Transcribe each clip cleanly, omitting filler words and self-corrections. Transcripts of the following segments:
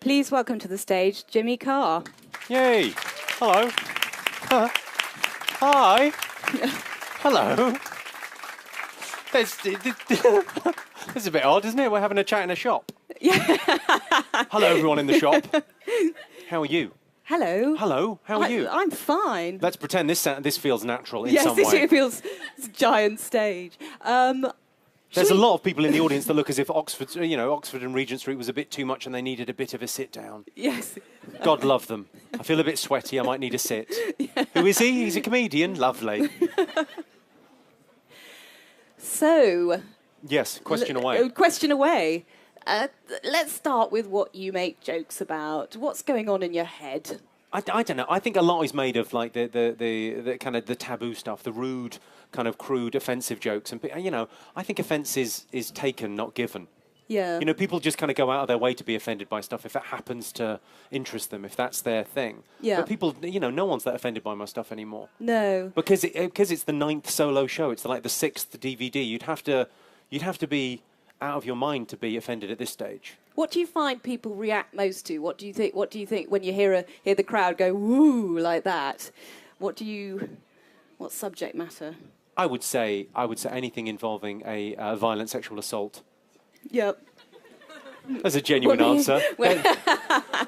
Please welcome to the stage, Jimmy Carr. Yay! Hello. Hi. Hello. This is a bit odd, isn't it? We're having a chat in a shop. Yeah. Hello, everyone in the shop. How are you? Hello. Hello. How are you? I'm fine. Let's pretend this feels natural in some way. Yes, it feels it's a giant stage. There's a lot of people in the audience that look as if Oxford and Regent Street was a bit too much and they needed a bit of a sit down. Yes. God love them. I feel a bit sweaty. I might need a sit. Yeah. Who is he? He's a comedian. Lovely. So. Yes, question away. Question away. Let's start with what you make jokes about. What's going on in your head? I don't know. I think a lot is made of like the kind of the taboo stuff, the rude, kind of crude, offensive jokes, and I think offence is taken, not given. Yeah. You know, people just kind of go out of their way to be offended by stuff if it happens to interest them, if that's their thing. Yeah. But people, no one's that offended by my stuff anymore. No. Because it's the 9th solo show. It's like the 6th DVD. You'd have to be out of your mind to be offended at this stage. What do you find people react most to? What do you think when you hear the crowd go woo like that? What subject matter? I would say anything involving a violent sexual assault. Yep. That's a genuine answer. Well,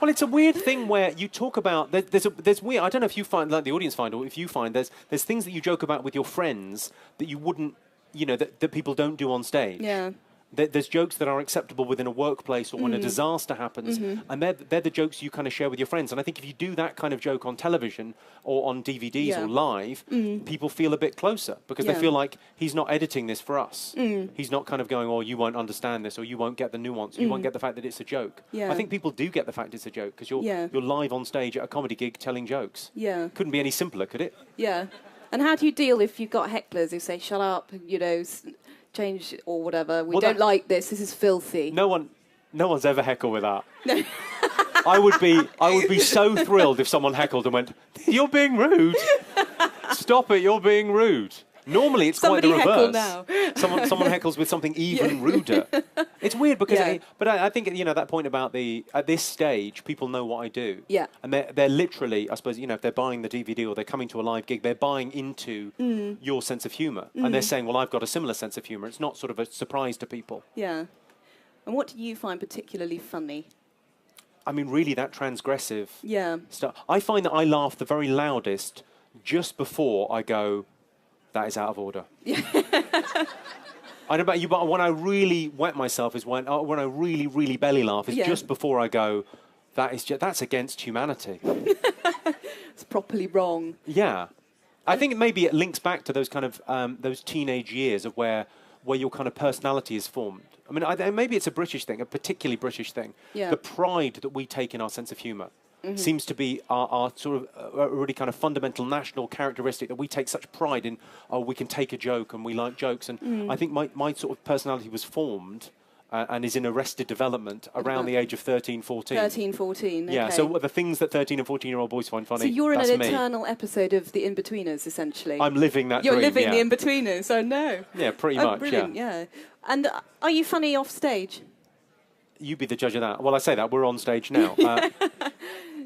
it's a weird thing where you talk about there's weird. I don't know if you find, like the audience find, or if you find there's things that you joke about with your friends that you wouldn't, that people don't do on stage. Yeah. There's jokes that are acceptable within a workplace or when a disaster happens, and they're the jokes you kind of share with your friends. And I think if you do that kind of joke on television or on DVDs or live, people feel a bit closer because they feel like he's not editing this for us. He's not kind of going, oh, you won't understand this, or you won't get the nuance, or you won't get the fact that it's a joke. Yeah. I think people do get the fact it's a joke because you're live on stage at a comedy gig telling jokes. Yeah. Couldn't be any simpler, could it? Yeah. And how do you deal if you've got hecklers who say, shut up, change or whatever. We don't like this. This is filthy. No one's ever heckled with that. No. I would be so thrilled if someone heckled and went, "You're being rude. Stop it. You're being rude." Normally, it's quite the reverse. Now. Someone heckles with something even ruder. It's weird because, I think that point about at this stage, people know what I do. Yeah. And they're literally, I suppose, if they're buying the DVD or they're coming to a live gig, they're buying into your sense of humour, and they're saying, "Well, I've got a similar sense of humour." It's not sort of a surprise to people. Yeah. And what do you find particularly funny? I mean, really, that transgressive stuff. I find that I laugh the very loudest just before I go, that is out of order. Yeah. I don't know about you, but when I really wet myself is when I really, really belly laugh is just before I go, that's against humanity. It's properly wrong. Yeah. I think maybe it links back to those kind of those teenage years of where your kind of personality is formed. I mean, maybe it's a British thing, a particularly British thing. Yeah. The pride that we take in our sense of humour seems to be our sort of a really kind of fundamental national characteristic that we take such pride in. Oh, we can take a joke and we like jokes. And I think my sort of personality was formed and is in arrested development around the age of 13, 14. 13, 14, okay. Yeah, so the things that 13 and 14-year-old boys find funny, so you're in an eternal episode of The In-Betweeners, essentially. I'm living that dream, You're living The In-Betweeners, I know. Yeah, pretty much, brilliant, yeah. And are you funny off stage? You be the judge of that. Well, I say that, we're on stage now.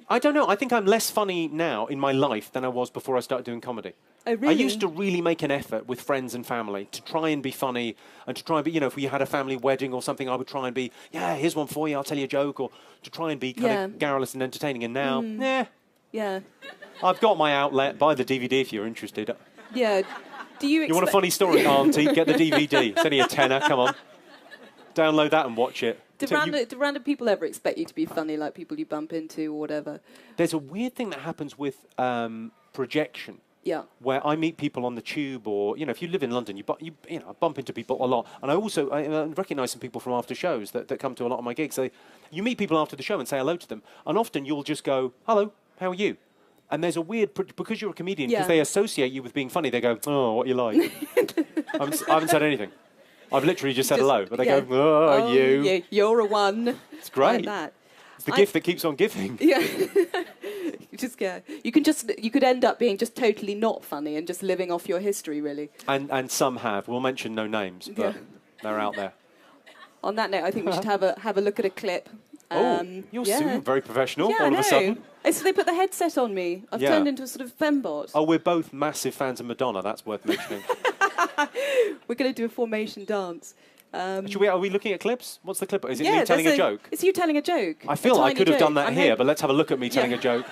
I don't know, I think I'm less funny now in my life than I was before I started doing comedy. Oh, really? I used to really make an effort with friends and family to try and be funny and to try and be, if we had a family wedding or something, I would try and be, here's one for you, I'll tell you a joke, or to try and be kind of garrulous and entertaining. And now, yeah, I've got my outlet. Buy the DVD if you're interested. Yeah. Do you want a funny story, Auntie? Get the DVD. It's only a tenner, come on. Download that and watch it. Do random people ever expect you to be funny, like people you bump into or whatever? There's a weird thing that happens with projection. Yeah. Where I meet people on the tube, or if you live in London, I bump into people a lot, and I recognise some people from after shows that come to a lot of my gigs. You meet people after the show and say hello to them, and often you'll just go, "Hello, how are you?" And there's a weird because you're a comedian, because they associate you with being funny. They go, "Oh, what you like?" I haven't said anything. I've literally just said hello, but they go, "Oh, you." Yeah, you're a one. It's great. Like that. It's the gift that keeps on giving. Yeah. You could end up being just totally not funny and just living off your history, really. And some have. We'll mention no names, but they're out there. On that note, I think we should have a look at a clip You're very professional all I know. of a sudden. So they put the headset on me. I've turned into a sort of fembot. Oh, we're both massive fans of Madonna. That's worth mentioning. We're going to do a formation dance. Are we looking at clips? What's the clip? Is it me telling a joke? It's you telling a joke. I feel I could have done that here, but let's have a look at me telling a joke.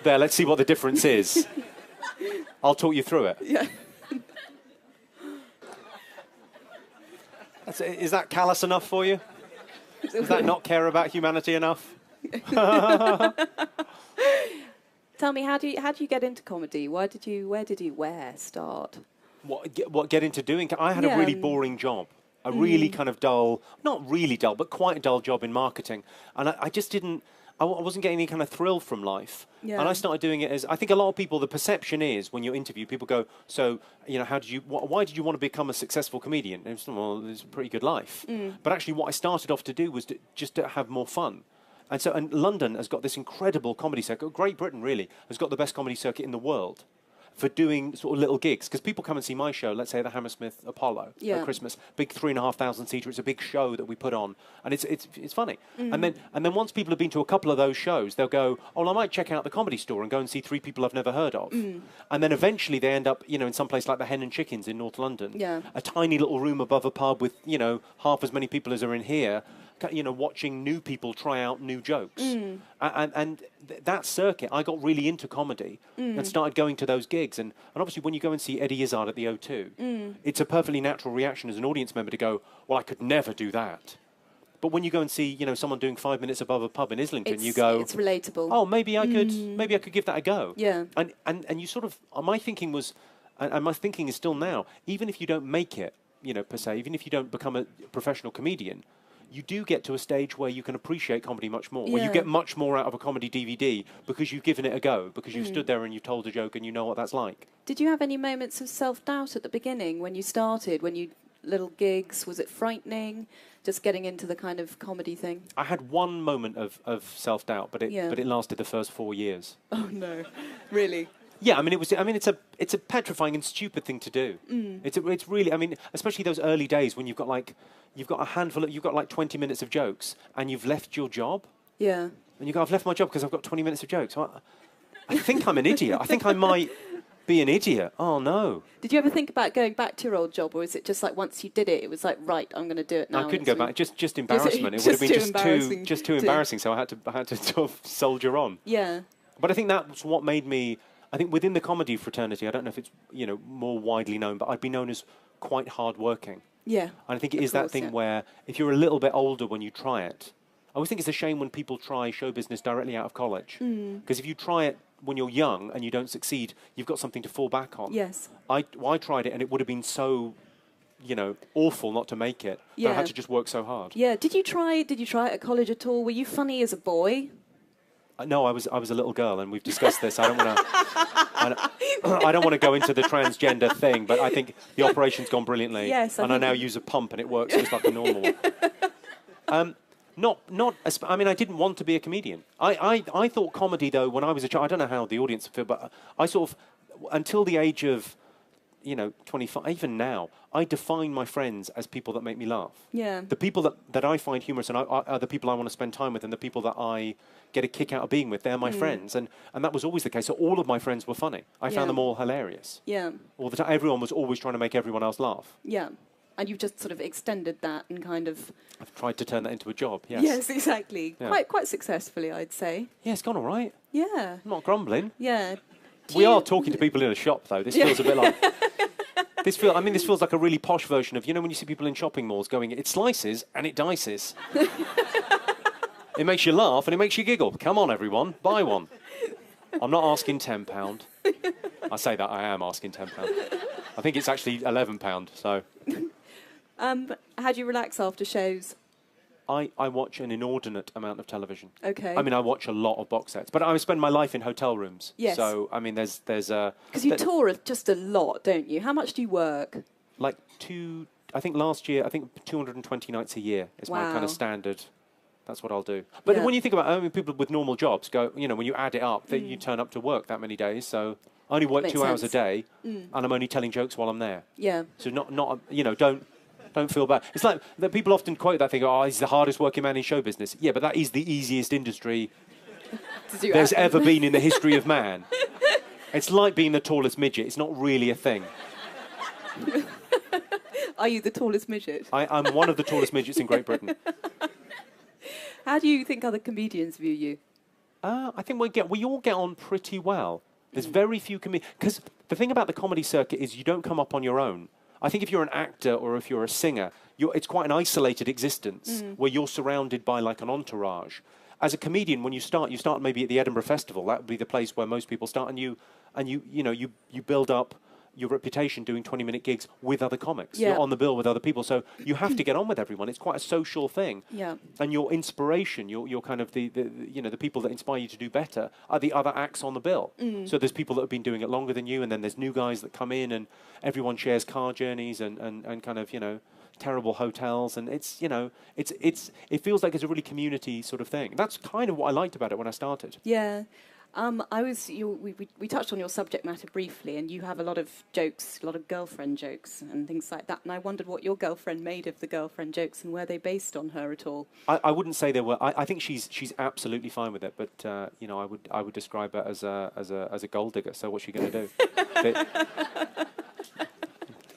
There, let's see what the difference is. I'll talk you through it. Yeah. Is that callous enough for you? Does that not care about humanity enough? Tell me, how do you get into comedy? Where did you start? What get into doing? I had a really boring job. A really kind of dull, not really dull, but quite a dull job in marketing. And I just didn't, I wasn't getting any kind of thrill from life. Yeah. And I started doing it as, I think a lot of people, the perception is when you're interviewed, people go, so, why did you want to become a successful comedian? And it's, well, it's a pretty good life. But actually what I started off to do was just to have more fun. And London has got this incredible comedy circuit. Great Britain, really, has got the best comedy circuit in the world for doing sort of little gigs. Because people come and see my show, let's say the Hammersmith Apollo at Christmas, big 3,500 seater. It's a big show that we put on, and it's funny. And then once people have been to a couple of those shows, they'll go, oh, well, I might check out the Comedy Store and go and see 3 people I've never heard of. And then eventually they end up, in some place like the Hen and Chickens in North London, a tiny little room above a pub with half as many people as are in here. Watching new people try out new jokes. And that circuit, I got really into comedy and started going to those gigs. And obviously when you go and see Eddie Izzard at the O2, it's a perfectly natural reaction as an audience member to go, well, I could never do that. But when you go and see, someone doing 5 minutes above a pub in Islington, you go, it's relatable. Oh, maybe I could give that a go. Yeah. And you sort of, my thinking was, and my thinking is still now, even if you don't make it, per se, even if you don't become a professional comedian, you do get to a stage where you can appreciate comedy much more, where you get much more out of a comedy DVD because you've given it a go, because you've stood there and you've told a joke and you know what that's like. Did you have any moments of self-doubt at the beginning when you started, little gigs? Was it frightening, just getting into the kind of comedy thing? I had one moment of self-doubt, but it lasted the first 4 years. Oh, no. Really? Yeah, it's a petrifying and stupid thing to do. It's really, especially those early days when you've got like 20 minutes of jokes and you've left your job. Yeah. And you go, I've left my job because I've got 20 minutes of jokes. I think I'm an idiot. I think I might be an idiot. Oh, no. Did you ever think about going back to your old job, or is it just like once you did it, it was like, right, I'm going to do it now? I couldn't go back. Just embarrassment. It would have been just too embarrassing. So I had to sort of soldier on. Yeah. But I think that's what made me. I think within the comedy fraternity, I don't know if it's more widely known, but I'd be known as quite hardworking. Yeah. And I think it is that thing where if you're a little bit older when you try it, I always think it's a shame when people try show business directly out of college. Because if you try it when you're young and you don't succeed, you've got something to fall back on. Yes. I tried it and it would have been so, awful not to make it. Yeah. I had to just work so hard. Yeah. Did you try it at college at all? Were you funny as a boy? No, I was a little girl, and we've discussed this. I don't want to. I don't want to go into the transgender thing, but I think the operation's gone brilliantly. Yes, I now use a pump, and it works just like a normal one. I didn't want to be a comedian. I thought comedy, though, when I was a child. I don't know how the audience feel, but I sort of, until the age of 25, even now, I define my friends as people that make me laugh. Yeah. The people that I find humorous and are the people I want to spend time with, and the people that I get a kick out of being with, they're my friends. And that was always the case. So all of my friends were funny. I found them all hilarious. Yeah. All the time. Everyone was always trying to make everyone else laugh. Yeah. And you've just sort of extended that and kind of... I've tried to turn that into a job, yes. Yes, exactly. Yeah. Quite successfully, I'd say. Yeah, it's gone all right. Yeah. I'm not grumbling. Yeah. We are talking to people in a shop, though. This feels a bit like... This feels like a really posh version of, when you see people in shopping malls going, it slices and it dices. It makes you laugh and it makes you giggle. Come on, everyone, buy one. I'm not asking £10. I say that, I am asking £10. I think it's actually £11, so... How do you relax after shows? I watch an inordinate amount of television. Okay. I watch a lot of box sets, but I spend my life in hotel rooms. Yes. So, there's because you tour just a lot, don't you? How much do you work? Like I think last year, 220 nights a year is my kind of standard. That's what I'll do. But when you think about people with normal jobs, when you add it up, you turn up to work that many days. So I only work 2 hours a day, and I'm only telling jokes while I'm there. Yeah. So not don't don't feel bad. It's like that people often quote that thing, oh, he's the hardest working man in show business. Yeah, but that is the easiest industry there's ever been in the history of man. It's like being the tallest midget. It's not really a thing. Are you the tallest midget? I'm one of the tallest midgets in Great Britain. How do you think other comedians view you? I think we all get on pretty well. There's very few comedians... Because the thing about the comedy circuit is you don't come up on your own. I think if you're an actor or if you're a singer, it's quite an isolated existence where you're surrounded by like an entourage. As a comedian, when you start maybe at the Edinburgh Festival. That would be the place where most people start, and you build up your reputation doing 20-minute gigs with other comics. Yeah. You're on the bill with other people, so you have to get on with everyone. It's quite a social thing. Yeah. And your inspiration, your kind of the people that inspire you to do better are the other acts on the bill. So there's people that have been doing it longer than you, and then there's new guys that come in, and everyone shares car journeys and kind of terrible hotels, and it feels like it's a really community sort of thing. That's kind of what I liked about it when I started. Yeah. We touched on your subject matter briefly, and you have a lot of jokes, a lot of girlfriend jokes and things like that. And I wondered what your girlfriend made of the girlfriend jokes, and were they based on her at all? I wouldn't say they were. I think she's absolutely fine with it, but I would describe her as a gold digger. So what's she going to do?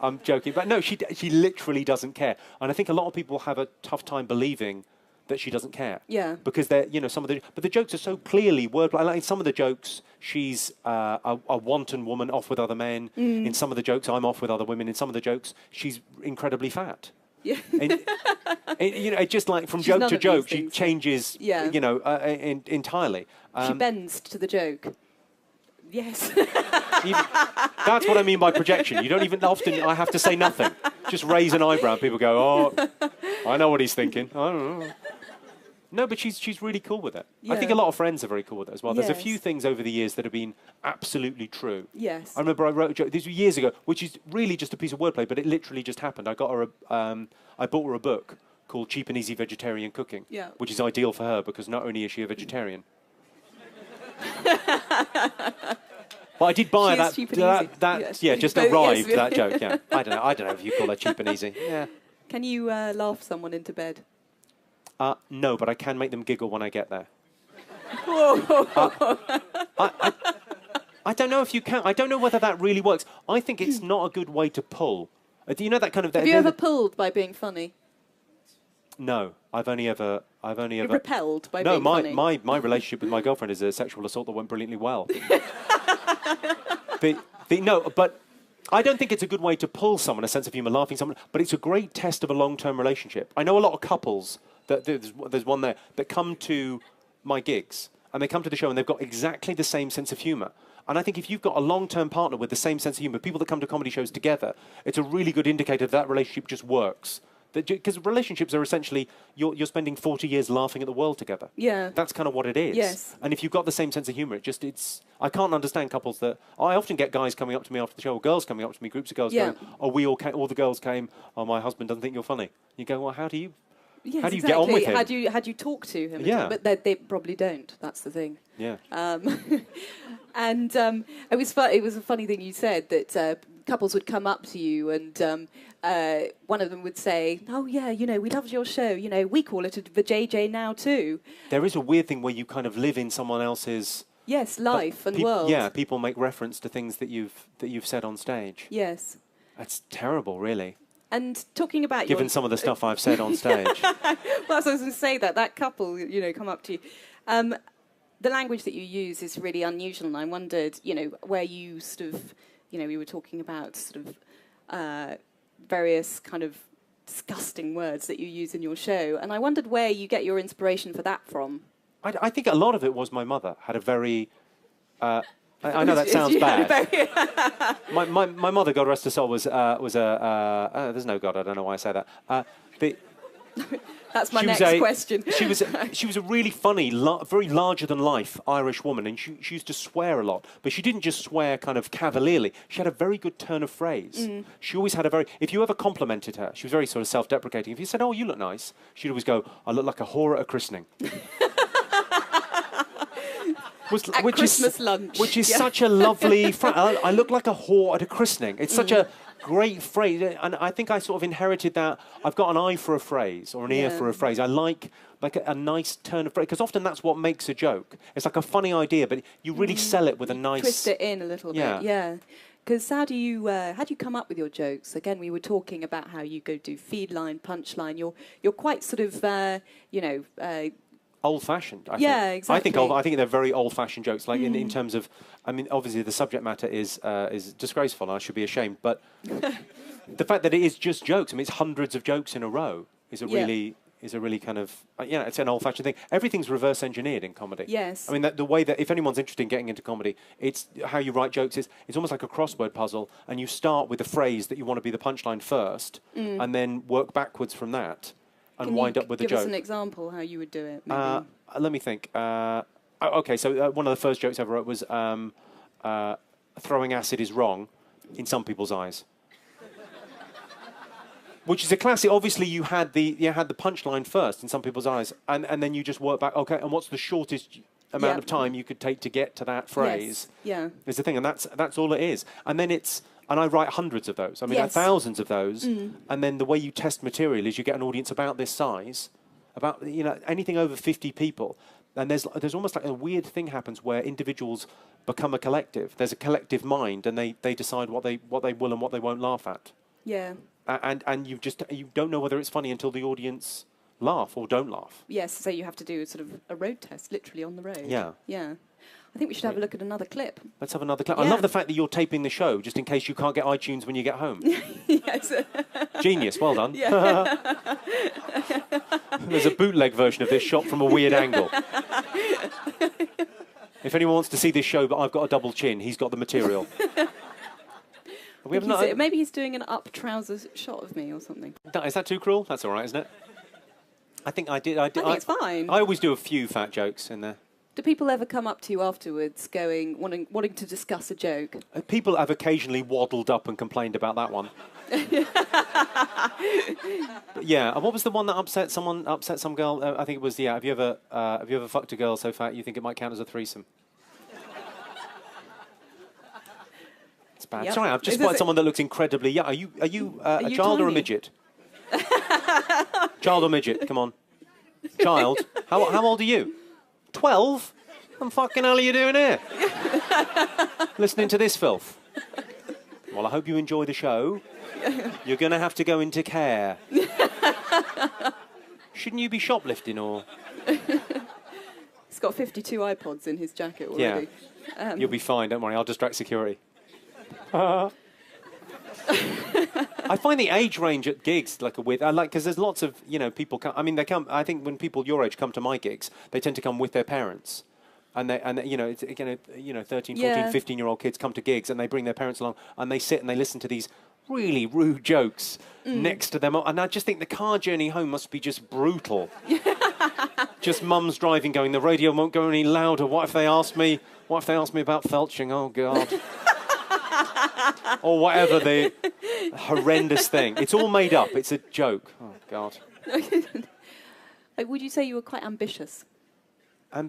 I'm joking, but no, she literally doesn't care, and I think a lot of people have a tough time believing that she doesn't care. Yeah. Because they're, but the jokes are so clearly wordplay. Like in some of the jokes, she's a wanton woman off with other men. In some of the jokes, I'm off with other women. In some of the jokes, she's incredibly fat. Yeah. It's just like from joke to joke, she changes, entirely. She bends to the joke. Yes. That's what I mean by projection. You don't even often, I have to say nothing. Just raise an eyebrow and people go, oh, I know what he's thinking. I don't know. No, but she's really cool with it. Yeah. I think a lot of friends are very cool with it as well. Yes. There's a few things over the years that have been absolutely true. Yes. I remember I wrote a joke, these were years ago, which is really just a piece of wordplay, but it literally just happened. I bought her a book called Cheap and Easy Vegetarian Cooking, which is ideal for her because not only is she a vegetarian, but I did buy that just arrived, that joke, yeah. I don't know if you call her cheap and easy. Yeah. Can you laugh someone into bed? No, but I can make them giggle when I get there. I don't know if you can. I don't know whether that really works. I think it's not a good way to pull. Do you know that kind of... Have you ever pulled by being funny? No, I've only ever... You're repelled by being funny? No, my relationship with my girlfriend is a sexual assault that went brilliantly well. But I don't think it's a good way to pull someone, a sense of humour, laughing someone, but it's a great test of a long-term relationship. I know a lot of couples, there's one there, that come to my gigs, and they come to the show and they've got exactly the same sense of humour. And I think if you've got a long-term partner with the same sense of humour, people that come to comedy shows together, it's a really good indicator that relationship just works. Because relationships are essentially, you're spending 40 years laughing at the world together. Yeah. That's kind of what it is. Yes. And if you've got the same sense of humour, I can't understand couples that... I often get guys coming up to me after the show, or girls coming up to me, groups of girls going, oh, all the girls came, oh, my husband doesn't think you're funny. You go, well, how do you... Yes, how do you get on with him? How do you talk to him? Yeah. But they probably don't. That's the thing. Yeah. It was a funny thing you said, that couples would come up to you and one of them would say, oh, yeah, we loved your show. We call it the JJ now too. There is a weird thing where you kind of live in someone else's... Yes, life and world. Yeah, people make reference to things that you've said on stage. Yes. That's terrible, really. And talking about given some of the stuff I've said on stage. Well, I was going to say that couple, come up to you. The language that you use is really unusual, and I wondered, where you sort of, we were talking about sort of various kind of disgusting words that you use in your show, and I wondered where you get your inspiration for that from. I think a lot of it was my mother had a very... I know that sounds bad. my mother, God rest her soul, was there's no God, I don't know why I say that. That's my next question. She was a really funny, very larger-than-life Irish woman, and she used to swear a lot. But she didn't just swear kind of cavalierly. She had a very good turn of phrase. She always had a very... If you ever complimented her, she was very sort of self-deprecating. If you said, oh, you look nice, she'd always go, I look like a whore at a christening. Christmas lunch. Which is such a lovely... I look like a whore at a christening. It's such a great phrase, and I think I sort of inherited that. I've got an eye for a phrase or an ear for a phrase. I like a nice turn of phrase, because often that's what makes a joke. It's like a funny idea, but you really sell it with a nice... Twist it in a little bit, yeah. Because how do you come up with your jokes? Again, we were talking about how you go do feed line, punch line. You're quite sort of, old-fashioned, I think. Yeah, exactly. I think they're very old-fashioned jokes, like in terms of... I mean, obviously the subject matter is disgraceful, and I should be ashamed, but the fact that it is just jokes, I mean, it's hundreds of jokes in a row, is a really kind of... it's an old-fashioned thing. Everything's reverse-engineered in comedy. Yes. I mean, the way that... If anyone's interested in getting into comedy, it's how you write jokes is... It's almost like a crossword puzzle, and you start with the phrase that you want to be the punchline first, and then work backwards from that. And wind up with a joke. Give us an example how you would do it, maybe. Let me think. Okay, so one of the first jokes I ever wrote was throwing acid is wrong in some people's eyes. Which is a classic. Obviously, you had the punchline first in some people's eyes, and then you just work back. Okay, and what's the shortest amount of time you could take to get to that phrase? Yes. Yeah. Is the thing, and that's all it is. And then it's... And I write hundreds of those. I mean, thousands of those. And then the way you test material is you get an audience about this size, about anything over 50 people. And there's almost like a weird thing happens where individuals become a collective. There's a collective mind, and they decide what they will and what they won't laugh at. Yeah. And you don't know whether it's funny until the audience laugh or don't laugh. Yes. So you have to do sort of a road test, literally on the road. Yeah. Yeah. I think we should have a look at another clip. Let's have another clip. Yeah. I love the fact that you're taping the show just in case you can't get iTunes when you get home. Yes. Genius, well done. Yeah. There's a bootleg version of this shot from a weird angle. If anyone wants to see this show, but I've got a double chin, he's got the material. Maybe he's doing an up trousers shot of me or something. Is that too cruel? That's all right, isn't it? I think I did. I think it's fine. I always do a few fat jokes in there. Do people ever come up to you afterwards wanting to discuss a joke? People have occasionally waddled up and complained about that one. Yeah, what was the one that upset some girl? I think it was, have you ever fucked a girl so fat you think it might count as a threesome? It's bad. Yep. Sorry, I've just spotted someone that looks incredibly young. Are you a child or a midget? Child or midget, come on. Child? How old are you? 12? What the fucking hell are you doing here? Listening to this filth. Well, I hope you enjoy the show. You're going to have to go into care. Shouldn't you be shoplifting or... He's got 52 iPods in his jacket already. Yeah. You'll be fine, don't worry. I'll distract security. I find the age range at gigs like a weird... because there's lots of, people come... I mean, they come... I think when people your age come to my gigs, they tend to come with their parents. And they 13, 14, 15-year-old kids come to gigs and they bring their parents along and they sit and they listen to these really rude jokes next to them. And I just think the car journey home must be just brutal. Just mums driving going, the radio won't go any louder. What if they ask me about felching? Oh, God. Or whatever the horrendous thing. It's all made up. It's a joke. Oh, God. Would you say you were quite ambitious? I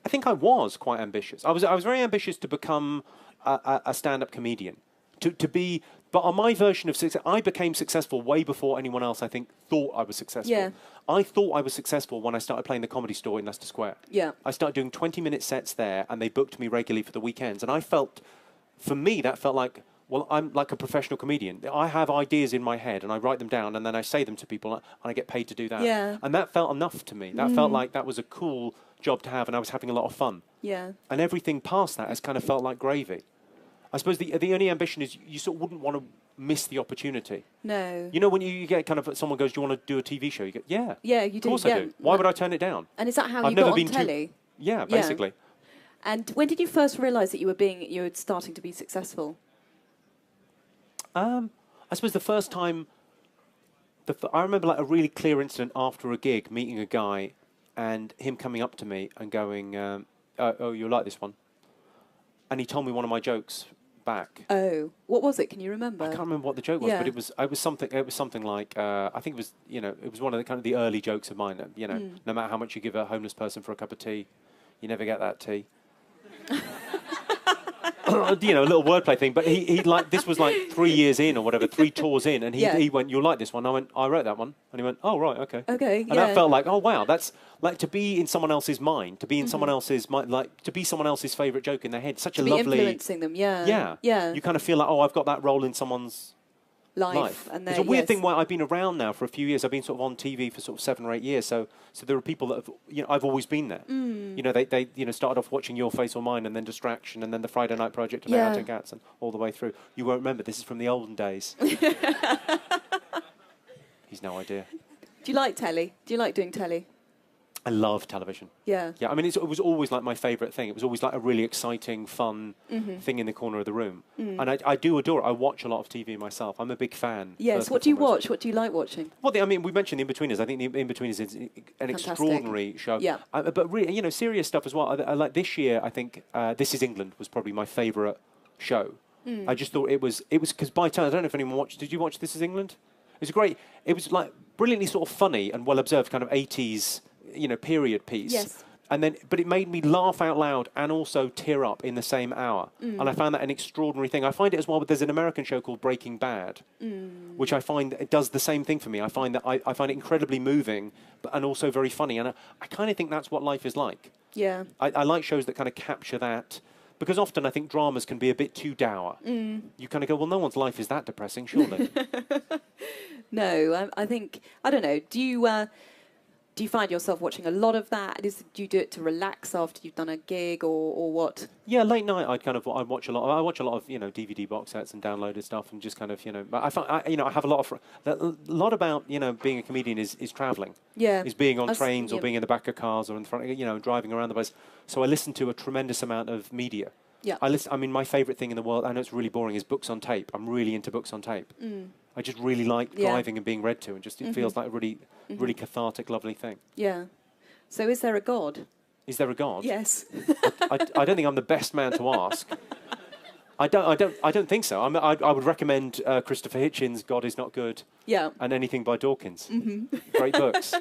think I was quite ambitious. I was very ambitious to become a stand-up comedian. But on my version of success, I became successful way before anyone else, I think, thought I was successful. Yeah. I thought I was successful when I started playing the Comedy Store in Leicester Square. Yeah. I started doing 20-minute sets there, and they booked me regularly for the weekends. And I felt, for me, that felt like, well, I'm like a professional comedian. I have ideas in my head, and I write them down, and then I say them to people, and I get paid to do that. Yeah. And that felt enough to me. That felt like that was a cool job to have, and I was having a lot of fun. Yeah. And everything past that has kind of felt like gravy. I suppose the only ambition is you sort of wouldn't want to miss the opportunity. No. You know, when you get kind of, someone goes, do you want to do a TV show? You go, yeah. Yeah, you do. Of course I do. Why would I turn it down? And is that how you got on telly? Yeah, basically. And when did you first realise that you were starting to be successful? I suppose the first time, I remember like a really clear incident after a gig, meeting a guy and him coming up to me and going, oh, you'll like this one. And he told me one of my jokes back. Oh, what was it? Can you remember? I can't remember what the joke was, but it was something like I think it was one of the kind of the early jokes of mine. No matter how much you give a homeless person for a cup of tea, you never get that tea. you know, a little wordplay thing. But he like, this was like 3 years in or whatever, 3 tours in, and he went, "You'll like this one." I went, "I wrote that one," and he went, "Oh right, okay." Okay, and that felt like, oh wow, that's like to be in someone else's mind, to be in someone else's mind, like to be someone else's favourite joke in their head. Such a lovely influencing them. Yeah. You kind of feel like, oh, I've got that role in someone's life. And it's a weird thing where I've been around now for a few years. I've been sort of on TV for sort of 7 or 8 years. So there are people that have, you know, I've always been there. You know, they you know, started off watching Your Face or Mine, and then Distraction, and then the Friday Night Project, and Out and Cats, and all the way through. You won't remember. This is from the olden days. He's no idea. Do you like telly? Do you like doing telly? I love television. Yeah. Yeah, I mean, it was always like my favourite thing. It was always like a really exciting, fun thing in the corner of the room. And I do adore it. I watch a lot of TV myself. I'm a big fan. Yes. What do you watch? What do you like watching? Well, I mean, we mentioned The Inbetweeners. I think The Inbetweeners is an extraordinary show. Yeah. But really, you know, serious stuff as well. I like this year, I think This Is England was probably my favourite show. I just thought it was because by turn, I don't know if anyone watched. Did you watch This Is England? It was great. It was like brilliantly sort of funny and well observed kind of 80s, you know, period piece. Yes. And then, but it made me laugh out loud and also tear up in the same hour. And I found that an extraordinary thing. I find it as well, but there's an American show called Breaking Bad, which I find it does the same thing for me. I find that I find it incredibly moving, and also very funny. And I kind of think that's what life is like. Yeah. I like shows that kind of capture that. Because often I think dramas can be a bit too dour. You kind of go, well, no one's life is that depressing, surely. No, I think, I don't know, do you find yourself watching a lot of that? Do you do it to relax after you've done a gig or what? Yeah, late night I watch a lot. I watch a lot of, you know, DVD box sets and downloaded stuff, and just kind of, you know. But I have a lot about, you know, being a comedian is travelling. Yeah. Is being on trains or being in the back of cars or in front, you know, driving around the place. So I listen to a tremendous amount of media. Yeah. I mean, my favourite thing in the world, I know it's really boring, is books on tape. I'm really into books on tape. I just really like driving and being read to, and just it feels like a really, really cathartic, lovely thing. Yeah. So is there a God? Is there a God? Yes. I don't think I'm the best man to ask. I don't think so. I would recommend Christopher Hitchens' God Is Not Good. Yeah. And anything by Dawkins. Great books.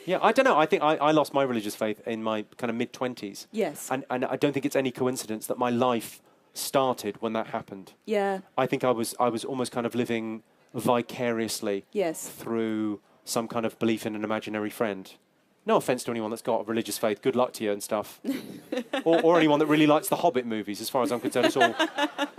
Yeah, I don't know. I think I lost my religious faith in my kind of mid-20s. Yes. And I don't think it's any coincidence that my life started when that happened. Yeah. I think I was almost kind of living vicariously through some kind of belief in an imaginary friend. No offence to anyone that's got a religious faith. Good luck to you and stuff. or anyone that really likes the Hobbit movies. As far as I'm concerned,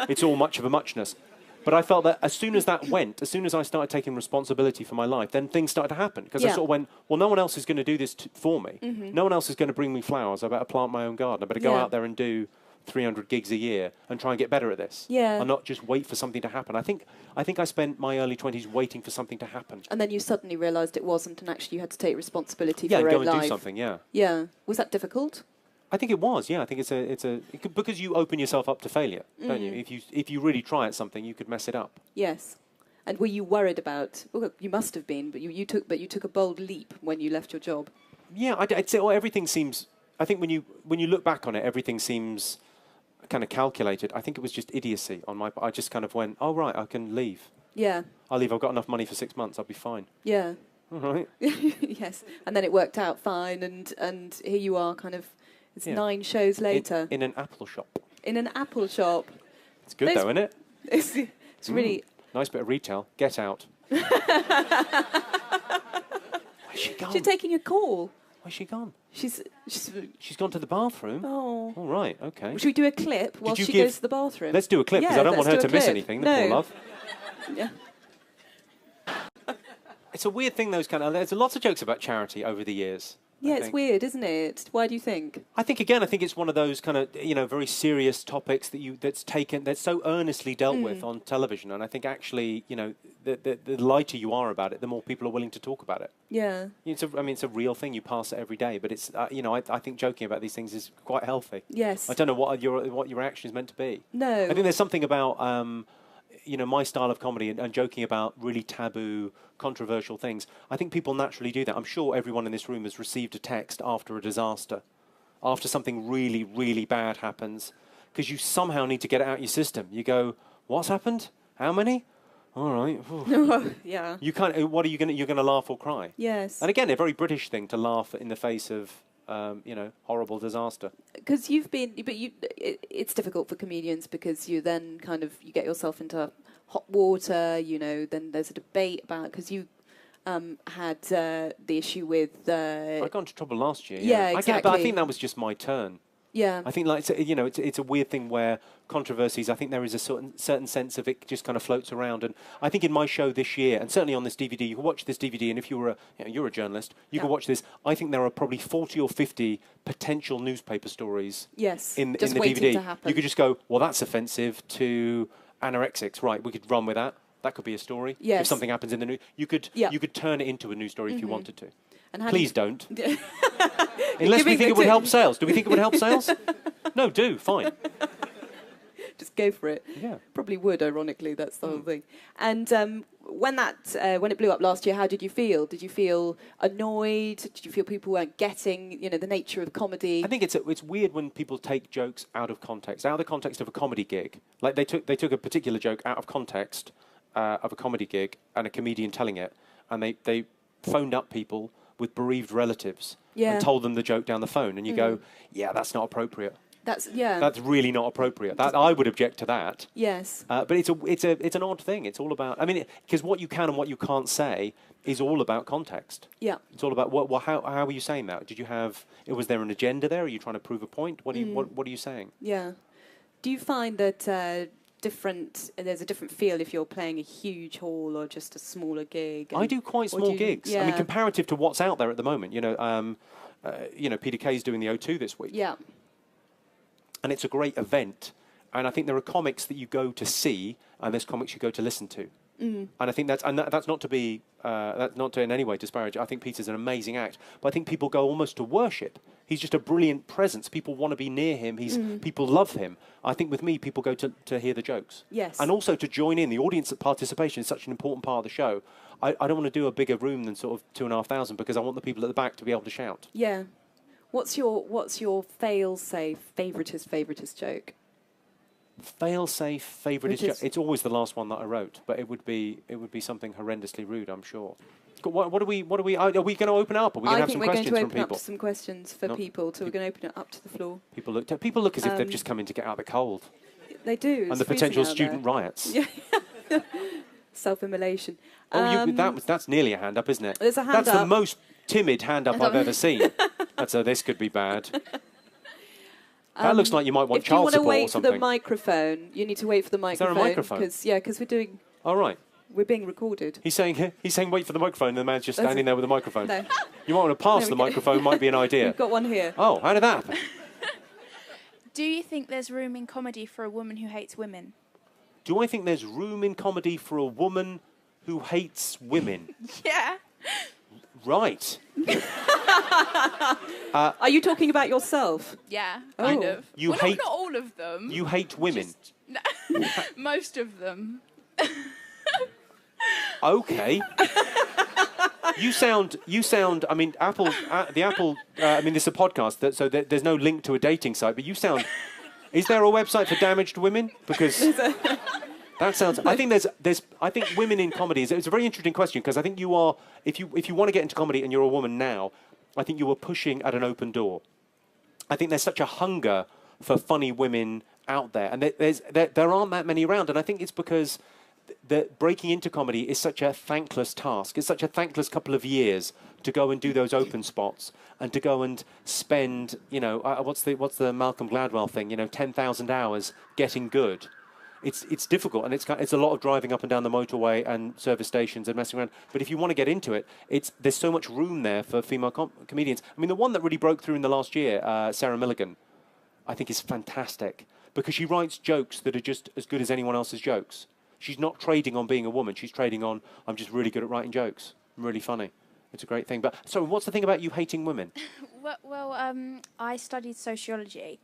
it's all much of a muchness. But I felt that as soon as that went, as soon as I started taking responsibility for my life, then things started to happen. Because I sort of went, well, no one else is going to do this for me. No one else is going to bring me flowers. I better plant my own garden. I better go out there and do 300 gigs a year and try and get better at this. Yeah. And not just wait for something to happen. I think I spent my early 20s waiting for something to happen. And then you suddenly realised it wasn't, and actually you had to take responsibility for your your own life. Yeah, go and do something, yeah. Yeah. Was that difficult? I think it was, yeah. I think because you open yourself up to failure, don't you? If you really try at something, you could mess it up. Yes. And were you worried about? Well, you must have been, but you took a bold leap when you left your job. Yeah, I'd say everything seems. I think when you look back on it, everything seems kind of calculated. I think it was just idiocy on my part. I just kind of went, oh right, I can leave. Yeah. I'll leave. I've got enough money for 6 months. I'll be fine. Yeah. All right. Yes. And then it worked out fine, and here you are, kind of. It's 9 shows later. In an Apple shop. In an Apple shop. It's good though, isn't it? It's really... Nice bit of retail. Get out. Where's she gone? She's taking a call. Where's she gone? She's gone to the bathroom. Oh. All right, okay. Should we do a clip while she goes to the bathroom? Let's do a clip, because I don't want her to miss anything, the poor love. Yeah. It's a weird thing, those kind of... There's lots of jokes about charity over the years. Yeah, it's weird, isn't it? Why do you think? I think it's one of those kind of, very serious topics that's so earnestly dealt with on television. And I think actually, the lighter you are about it, the more people are willing to talk about it. Yeah. It's a real thing. You pass it every day. But it's, I think joking about these things is quite healthy. Yes. I don't know what your reaction is meant to be. No. I think there's something about... my style of comedy and joking about really taboo, controversial things. I think people naturally do that. I'm sure everyone in this room has received a text after a disaster, after something really, really bad happens, because you somehow need to get it out of your system. You go, what's happened? How many? All right. Yeah. You can't. What are you going to? You're going to laugh or cry? Yes. And again, a very British thing to laugh in the face of horrible disaster. Because it's difficult for comedians because you then you get yourself into hot water, then there's a debate about, because you had the issue with... I got into trouble last year. Yeah, exactly. But I think that was just my turn. Yeah. I think it's a weird thing where controversies, I think there is a certain sense of it just kind of floats around. And I think in my show this year, and certainly on this DVD, you can watch this DVD, and if you're a journalist, you can watch this. I think there are probably 40 or 50 potential newspaper stories in the DVD. To happen. You could just go, well, that's offensive to anorexics. Right, we could run with that. That could be a story. Yes. If something happens in the news, you could turn it into a news story if you wanted to. And please don't. Unless we think it would help sales. Do we think it would help sales? No, fine. Just go for it. Yeah. Probably would, ironically, that's the whole thing. And when it blew up last year, how did you feel? Did you feel annoyed? Did you feel people weren't getting, the nature of comedy? I think it's weird when people take jokes out of the context of a comedy gig. Like they took a particular joke out of context of a comedy gig and a comedian telling it, and they phoned up people with bereaved relatives and told them the joke down the phone, and you go, yeah, that's not appropriate. That's really not appropriate. I would object to that. Yes. But it's an odd thing. It's all about, because what you can and what you can't say is all about context. Yeah. It's all about how were you saying that? Was there an agenda there? Are you trying to prove a point? What are you saying? Yeah. Do you find that there's a different feel if you're playing a huge hall or just a smaller gig? I do quite small gigs. Yeah. Comparative to what's out there at the moment. Peter Kay's doing the O2 this week. Yeah. And it's a great event. And I think there are comics that you go to see, and there's comics you go to listen to. And I think that's not to in any way disparage. I think Peter's an amazing act, but I think people go almost to worship. He's just a brilliant presence. People want to be near him. People love him. I think with me, people go to hear the jokes. Yes. And also to join in. The audience participation is such an important part of the show. I don't want to do a bigger room than sort of 2,500 because I want the people at the back to be able to shout. Yeah. What's your fail-safe favoritist joke? Fail-safe favourite joke. It's always the last one that I wrote, but it would be something horrendously rude, I'm sure. What are we are we going to open up? Are we going to have some questions from people? I think we're going to open up some questions for people, so we're going to open it up to the floor. People look as if they've just come in to get out of the cold. They do. And the potential student riots. Yeah. Self-immolation. That's nearly a hand up, isn't it? There's a hand up. That's the most timid hand up I've ever seen. This could be bad. That looks like you might want child support or something. If you want to wait for the microphone, you need to wait for the microphone. Is there a microphone? Because we're doing... All right. We're being recorded. He's saying wait for the microphone, and the man's just standing there with the microphone. No. You might want to pass the microphone, might be an idea. We've got one here. Oh, how did that happen? Do you think there's room in comedy for a woman who hates women? Do I think there's room in comedy for a woman who hates women? Yeah. Right. Are you talking about yourself? Yeah, kind of. Not all of them. You hate women? Most of them. Okay. You sound. Apple. The Apple. This is a podcast, so there's no link to a dating site. But you sound. Is there a website for damaged women? Because that sounds. I think there's. I think women in comedy. It's a very interesting question because I think you are. If you want to get into comedy and you're a woman now, I think you are pushing at an open door. I think there's such a hunger for funny women out there, and there aren't that many around. And I think it's because breaking into comedy is such a thankless task. It's such a thankless couple of years to go and do those open spots and to go and spend, what's the Malcolm Gladwell thing? 10,000 hours getting good. It's difficult, and it's a lot of driving up and down the motorway and service stations and messing around. But if you want to get into it, there's so much room there for female comedians. The one that really broke through in the last year, Sarah Milligan, I think is fantastic because she writes jokes that are just as good as anyone else's jokes. She's not trading on being a woman. She's trading on, I'm just really good at writing jokes. I'm really funny. It's a great thing. But so what's the thing about you hating women? Well, I studied sociology,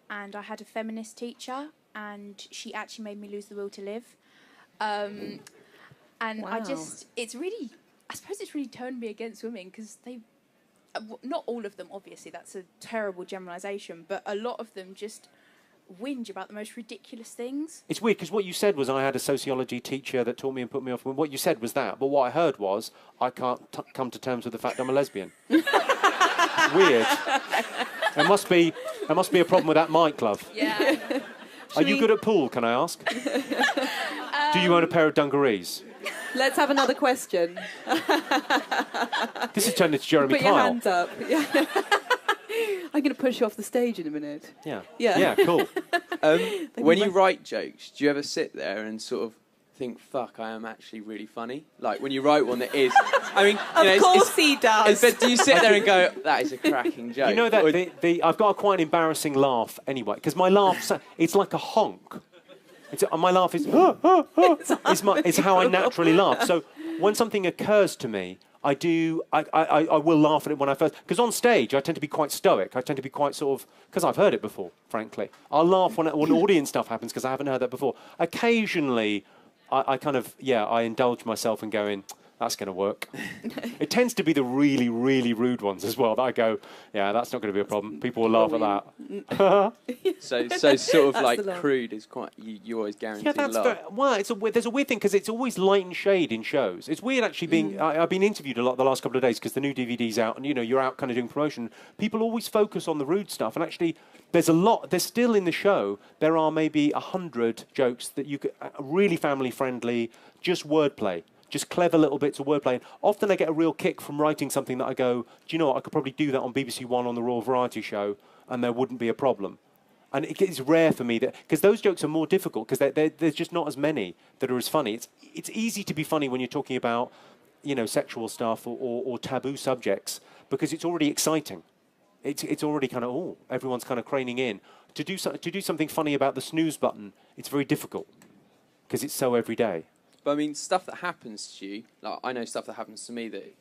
and I had a feminist teacher, and she actually made me lose the will to live. And wow. I suppose it's really turned me against women because not all of them, obviously, that's a terrible generalisation, but a lot of them just whinge about the most ridiculous things. It's weird because what you said was I had a sociology teacher that taught me and put me off. What you said was that, but what I heard was I can't come to terms with the fact I'm a lesbian. Weird. There must be a problem with that mic, love. Yeah. Are you good at pool, can I ask? Do you own a pair of dungarees? Let's have another question. This has turned into Jeremy Put Kyle. your hands up. Yeah. I'm going to push you off the stage in a minute. Yeah. Yeah. Yeah, cool. When you write jokes, do you ever sit there and sort of think, fuck, I am actually really funny? Like, when you write one that is... I mean, Of course he does. But do you sit there and go, that is a cracking joke? You know that I've got a quite embarrassing laugh anyway, because my laugh, it's like a honk. My laugh is... it's how I naturally laugh. So when something occurs to me, I will laugh at it when I first... Because on stage, I tend to be quite stoic. I tend to be quite sort of... Because I've heard it before, frankly. I'll laugh when audience stuff happens because I haven't heard that before. Occasionally, I indulge myself in going, that's going to work. It tends to be the really, really rude ones as well that I go, yeah, that's not going to be a problem. People will laugh at that. So sort of like crude is quite, you always guarantee laugh. There's a weird thing because it's always light and shade in shows. It's weird actually being, I've been interviewed a lot the last couple of days because the new DVD's out and, you're out kind of doing promotion. People always focus on the rude stuff and actually there's still in the show, there are maybe 100 jokes that you could, really family friendly, just wordplay. Just clever little bits of wordplay. Often I get a real kick from writing something that I go, do you know what, I could probably do that on BBC One on the Royal Variety Show and there wouldn't be a problem. And it's rare for me, because those jokes are more difficult because there's just not as many that are as funny. It's easy to be funny when you're talking about, sexual stuff or taboo subjects because it's already exciting. It's already kind of, everyone's kind of craning in. To do something funny about the snooze button, it's very difficult because it's so everyday. But I mean, stuff that happens to you, like I know stuff that happens to me that,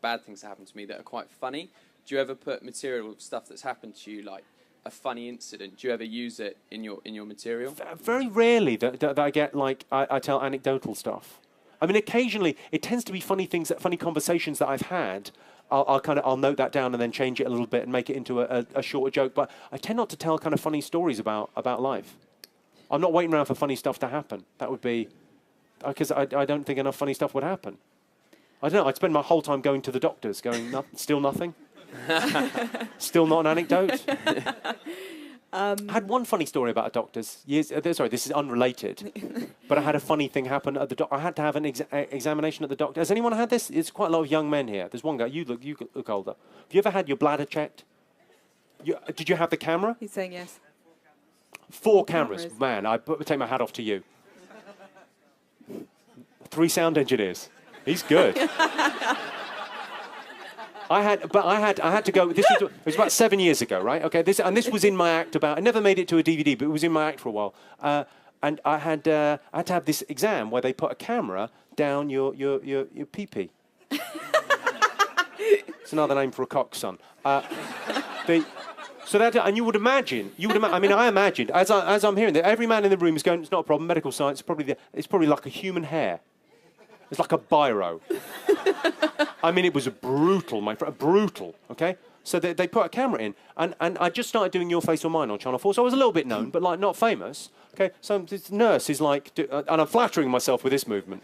bad things that happen to me that are quite funny. Do you ever put material of stuff that's happened to you, like a funny incident? Do you ever use it in your material? Very rarely that I get, I tell anecdotal stuff. I mean, occasionally, it tends to be funny conversations that I've had. I'll note that down and then change it a little bit and make it into a shorter joke. But I tend not to tell kind of funny stories about life. I'm not waiting around for funny stuff to happen. That would be... Because I don't think enough funny stuff would happen. I don't know, I'd spend my whole time going to the doctors, going, still nothing? Still not an anecdote? I had one funny story about a doctor's. Sorry, this is unrelated. But I had a funny thing happen at the doctor. I had to have an examination at the doctor. Has anyone had this? It's quite a lot of young men here. There's one guy, you look older. Have you ever had your bladder checked? Did you have the camera? He's saying yes. 4 cameras. Man, I take my hat off to you. 3 sound engineers. He's good. I had to go. It was about 7 years ago, right? Okay. This was in my act about. I never made it to a DVD, but it was in my act for a while. And I had to have this exam where they put a camera down your pee-pee. It's another name for a cock, son. So that, and you would imagine. I mean, I imagined as I'm hearing that every man in the room is going. It's not a problem. Medical science. It's probably like a human hair. It's like a biro. I mean, it was brutal, my friend. Brutal. Okay. So they put a camera in, and I just started doing Your Face or Mine on Channel 4. So I was a little bit known, but not famous. Okay. So this nurse is like, and I'm flattering myself with this movement.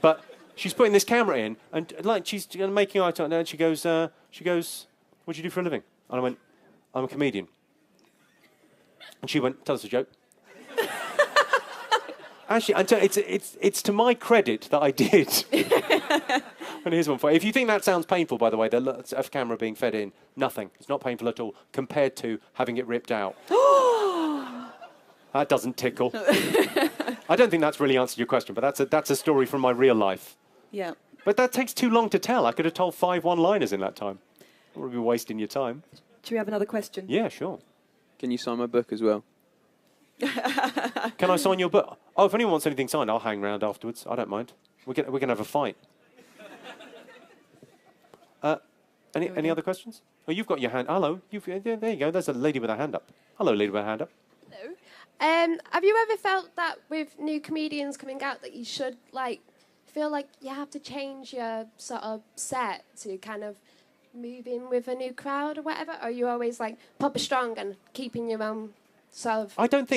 But she's putting this camera in, and she's making eye contact, and she goes, what do you do for a living? And I went, I'm a comedian. And she went, tell us a joke. Actually, it's to my credit that I did. And here's one for you. If you think that sounds painful, by the way, the camera being fed in, nothing. It's not painful at all compared to having it ripped out. That doesn't tickle. I don't think that's really answered your question, but that's a story from my real life. Yeah. But that takes too long to tell. I could have told 5 one-liners in that time. I would be wasting your time. Do we have another question? Yeah, sure. Can you sign my book as well? Can I sign your book? Oh, if anyone wants anything signed, I'll hang around afterwards. I don't mind. We can have a fight. Any other questions? Oh, you've got your hand. Hello. There you go. There's a lady with her hand up. Hello, lady with her hand up. Hello. Have you ever felt that with new comedians coming out that you should feel like you have to change your sort of set to kind of move in with a new crowd or whatever? Or are you always proper strong and keeping your own sort of I think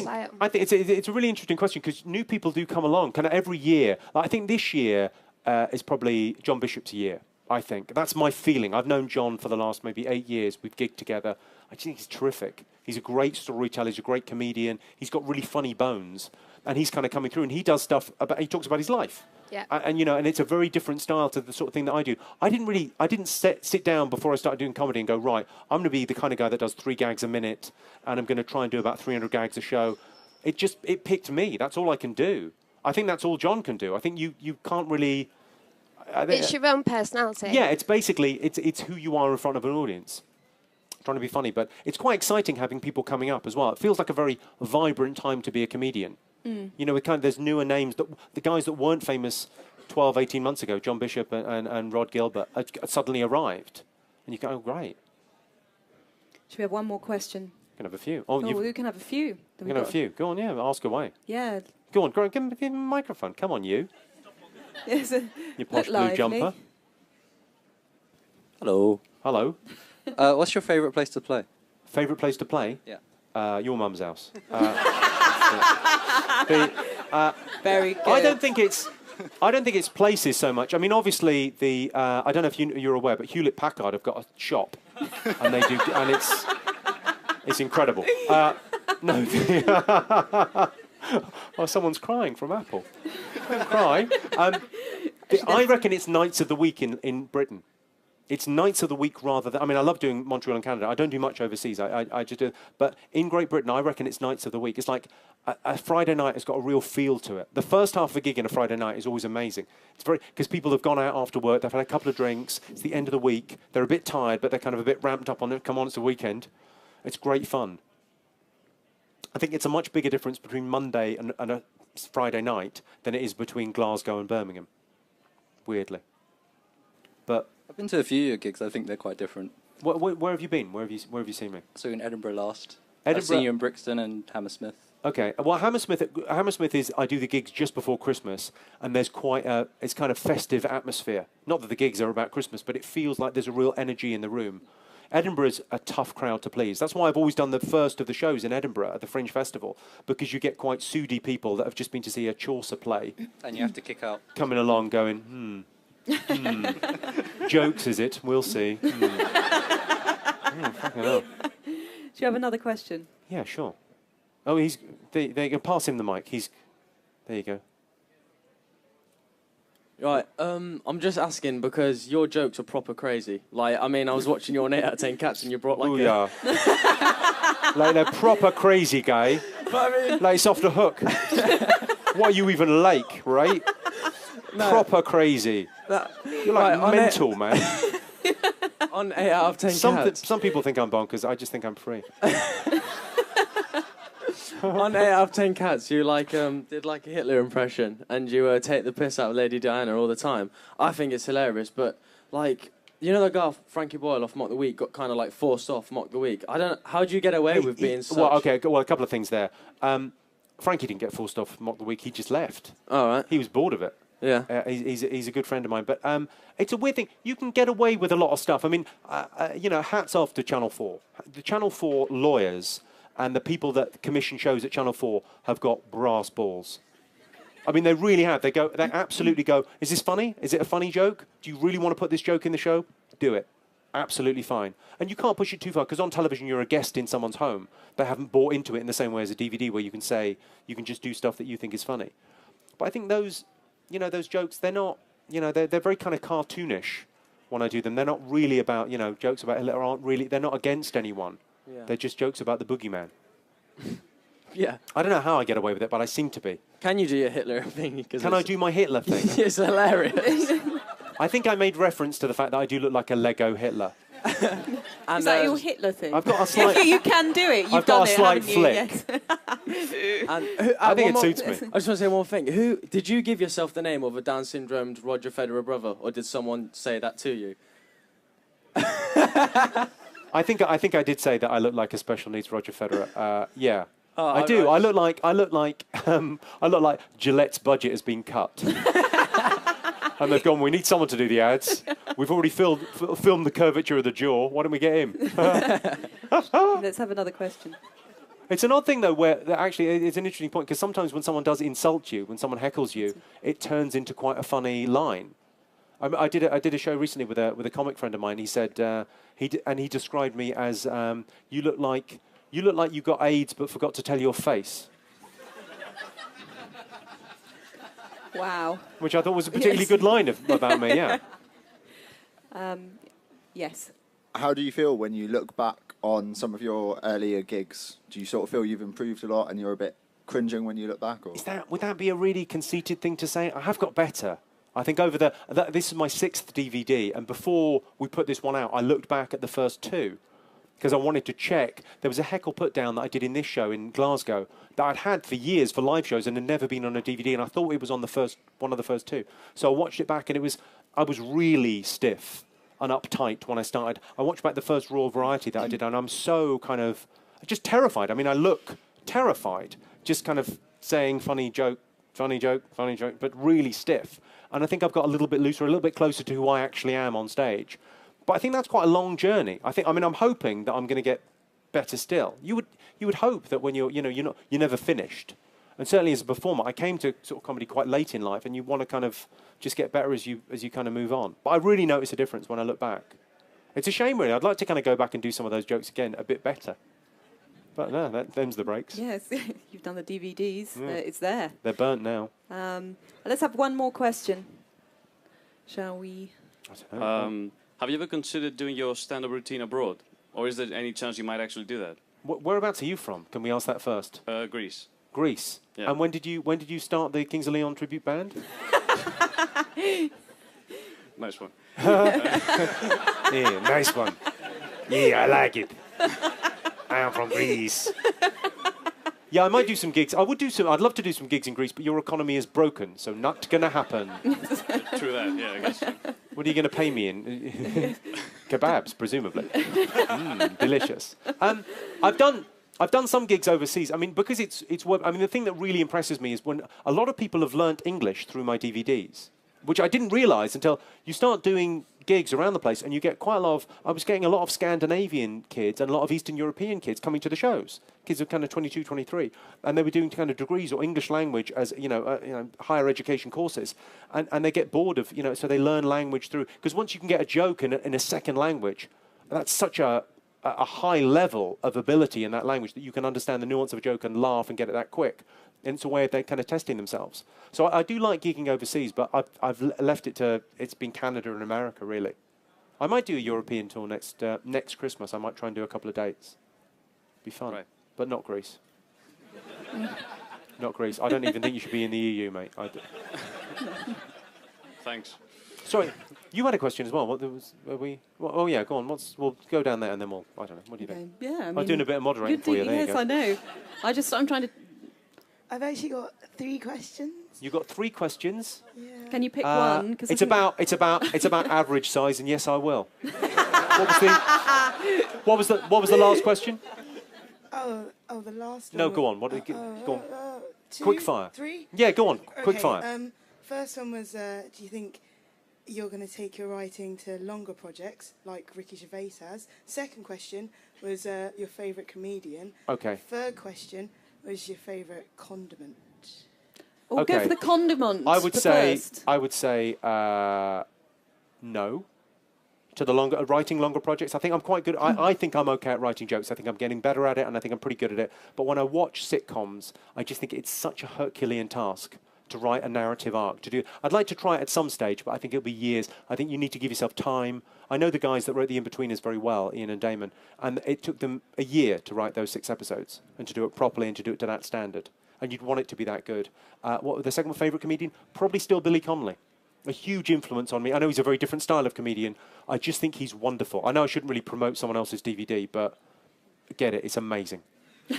it's a really interesting question because new people do come along kind of every year. I think this year is probably John Bishop's year. I think. That's my feeling. I've known John for the last maybe 8 years. We've gigged together. I think he's terrific. He's a great storyteller. He's a great comedian. He's got really funny bones. And he's kind of coming through, and he does stuff about, he talks about his life. Yeah. And you know, and it's a very different style to the sort of thing that I do. I didn't sit down before I started doing comedy and go, right, I'm going to be the kind of guy that does 3 gags a minute, and I'm going to try and do about 300 gags a show. It picked me. That's all I can do. I think that's all John can do. I think you can't really... It's your own personality. Yeah, it's basically, it's who you are in front of an audience. Trying to be funny, but it's quite exciting having people coming up as well. It feels like a very vibrant time to be a comedian. You know, there's newer names. The guys that weren't famous 12, 18 months ago, John Bishop and Rod Gilbert, suddenly arrived. And you go, oh, great. Should we have one more question? You can have a few. Oh, we can have a few. You can have a few. Go on, yeah, ask away. Yeah. Go on, give him a microphone. Come on, you. Yes, Your posh blue jumper. Hello. Hello. What's your favourite place to play? Favourite place to play? Yeah. Your mum's house. Very good. I don't think it's places so much. I mean, obviously I don't know if you're aware, but Hewlett Packard have got a shop, and they do, and it's incredible. No. Oh, someone's crying from Apple. Don't cry. I reckon it's nights of the week in Britain. It's nights of the week rather than... I mean, I love doing Montreal and Canada. I don't do much overseas. I just do... But in Great Britain, I reckon it's nights of the week. It's like a Friday night has got a real feel to it. The first half of a gig in a Friday night is always amazing. It's very... Because people have gone out after work, they've had a couple of drinks, it's the end of the week, they're a bit tired, but they're kind of a bit ramped up on it. Come on, it's the weekend. It's great fun. I think it's a much bigger difference between Monday and a Friday night than it is between Glasgow and Birmingham, weirdly. But I've been to a few of your gigs. I think they're quite different. where have you been? Where have you seen me? So in Edinburgh last. Edinburgh. I've seen you in Brixton and Hammersmith. Okay. Well, Hammersmith is I do the gigs just before Christmas, and there's quite it's kind of festive atmosphere. Not that the gigs are about Christmas, but it feels like there's a real energy in the room. Edinburgh is a tough crowd to please. That's why I've always done the first of the shows in Edinburgh at the Fringe Festival, because you get quite soody people that have just been to see a Chaucer play. And you have to kick out. Coming along going, jokes, is it? We'll see. Fucking hell. Do you have another question? Yeah, sure. Oh, there you go. Pass him the mic. There you go. Right, I'm just asking because your jokes are proper crazy. Like, I mean, I was watching you on 8 out of 10 Cats and you brought like yeah. Like they're proper crazy, guy. But I mean... Like it's off the hook. What are you even like, right? No. Proper crazy. You're like mental, man. On 8 out of 10 Cats. Some people think I'm bonkers. I just think I'm free. On 8 out of 10 Cats, you did like a Hitler impression, and you take the piss out of Lady Diana all the time. I think it's hilarious, but like, you know, the guy Frankie Boyle off Mock the Week got kind of like forced off Mock the Week. I don't. How do you get away with being such? Well, okay. Well, a couple of things there. Frankie didn't get forced off Mock the Week. He just left. All right. He was bored of it. Yeah. He's a good friend of mine, but it's a weird thing. You can get away with a lot of stuff. I mean, you know, hats off to Channel 4. The Channel 4 lawyers and the people that commission shows at Channel 4 have got brass balls. I mean, they really have. They absolutely go, is this funny? Is it a funny joke? Do you really want to put this joke in the show? Do it. Absolutely fine. And you can't push it too far, because on television you're a guest in someone's home. They haven't bought into it in the same way as a DVD where you can say, you can just do stuff that you think is funny. But I think those, you know, those jokes, they're not, you know, they're very kind of cartoonish when I do them. They're not really about, you know, jokes about Hitler aren't really, they're not against anyone. Yeah. They're just jokes about the boogeyman. Yeah. I don't know how I get away with it, but I seem to be. Can you do your Hitler thing? Can I do my Hitler thing? It's hilarious. I think I made reference to the fact that I do look like a Lego Hitler. And, is that your Hitler thing? I've got a slight... You can do it. You've got done a it, slight flick. Yes. I think it suits me. I just want to say one thing. Who did you give yourself the name of a Down syndromed Roger Federer brother, or did someone say that to you? I think I did say that I look like a special needs Roger Federer. Yeah. Oh, I do. I look like Gillette's budget has been cut. And they've gone, we need someone to do the ads. We've already filmed the curvature of the jaw. Why don't we get him? Let's have another question. It's an odd thing, though, where actually it's an interesting point, because sometimes when someone does insult you, when someone heckles you, it turns into quite a funny line. I did a show recently with a comic friend of mine. He said he described me as you look like you got AIDS but forgot to tell your face. Wow. Which I thought was a particularly good line about me. Yeah. Yes. How do you feel when you look back on some of your earlier gigs? Do you sort of feel you've improved a lot and you're a bit cringing when you look back? Or? Would that be a really conceited thing to say? I have got better. I think this is my 6th DVD, and before we put this one out, I looked back at the first 2 because I wanted to check. There was a heckle put down that I did in this show in Glasgow that I'd had for years for live shows and had never been on a DVD, and I thought it was on one of the first 2. So I watched it back, and I was really stiff and uptight when I started. I watched back the first Raw Variety that I did, and I'm so kind of just terrified. I mean, I look terrified, just kind of saying funny joke, but really stiff. And I think I've got a little bit looser, a little bit closer to who I actually am on stage. But I think that's quite a long journey. I'm hoping that I'm going to get better still. You would hope that when you're never finished. And certainly as a performer, I came to sort of comedy quite late in life, and you want to kind of just get better as you kind of move on. But I really notice a difference when I look back. It's a shame, really. I'd like to kind of go back and do some of those jokes again a bit better. But no, them's the breaks. Yes, you've done the DVDs. Yeah. It's there. They're burnt now. Let's have one more question. Shall we? I don't know. Have you ever considered doing your stand-up routine abroad? Or is there any chance you might actually do that? Whereabouts are you from? Can we ask that first? Greece. Greece. Yeah. And when did you start the Kings of Leon tribute band? Nice one. Yeah, nice one. Yeah, I like it. I am from Greece. Yeah, I might do some gigs. I'd love to do some gigs in Greece, but your economy is broken, so not going to happen. True that, yeah, I guess. What are you going to pay me in? Kebabs, presumably. Delicious. I've done some gigs overseas. I mean, because the thing that really impresses me is when a lot of people have learnt English through my DVDs, which I didn't realise until you start doing gigs around the place, and you get quite a lot of. I was getting a lot of Scandinavian kids and a lot of Eastern European kids coming to the shows. Kids are kind of 22, 23, and they were doing kind of degrees or English language as higher education courses, and they get bored of so they learn language through, because once you can get a joke in a second language, that's such a high level of ability in that language that you can understand the nuance of a joke and laugh and get it that quick. And it's a way of they kind of testing themselves. So I do like gigging overseas, but I've left it to, it's been Canada and America, really. I might do a European tour next Christmas. I might try and do a couple of dates. Be fun. Right. But not Greece. Not Greece. I don't even think you should be in the EU, mate. Thanks. Sorry, you had a question as well. Oh yeah, go on. We'll go down there and then we'll. I don't know. What do you think? Yeah, I'm doing a bit of moderating for you. There you go. Yes, I know. I'm trying to. I've actually got 3 questions. You've got 3 questions. Yeah. Can you pick one? It's about average size, and yes, I will. What was the last question? Oh, the last one. No, go on. Go on. 2, Quick fire. 3? Yeah, go on. Okay, Quick fire. First one was, do you think you're going to take your writing to longer projects like Ricky Gervais has? Second question was your favourite comedian. Okay. Third question was your favourite condiment. Or go for the condiment. I would say no to the writing longer projects. I think I'm quite good. I think I'm okay at writing jokes. I think I'm getting better at it, and I think I'm pretty good at it. But when I watch sitcoms, I just think it's such a Herculean task to write a narrative arc. I'd like to try it at some stage, but I think it'll be years. I think you need to give yourself time. I know the guys that wrote The In-Betweeners very well, Ian and Damon, and it took them a year to write those 6 episodes and to do it properly and to do it to that standard. And you'd want it to be that good. What the second favourite comedian? Probably still Billy Connolly. A huge influence on me. I know he's a very different style of comedian. I just think he's wonderful. I know I shouldn't really promote someone else's DVD, but get it, it's amazing.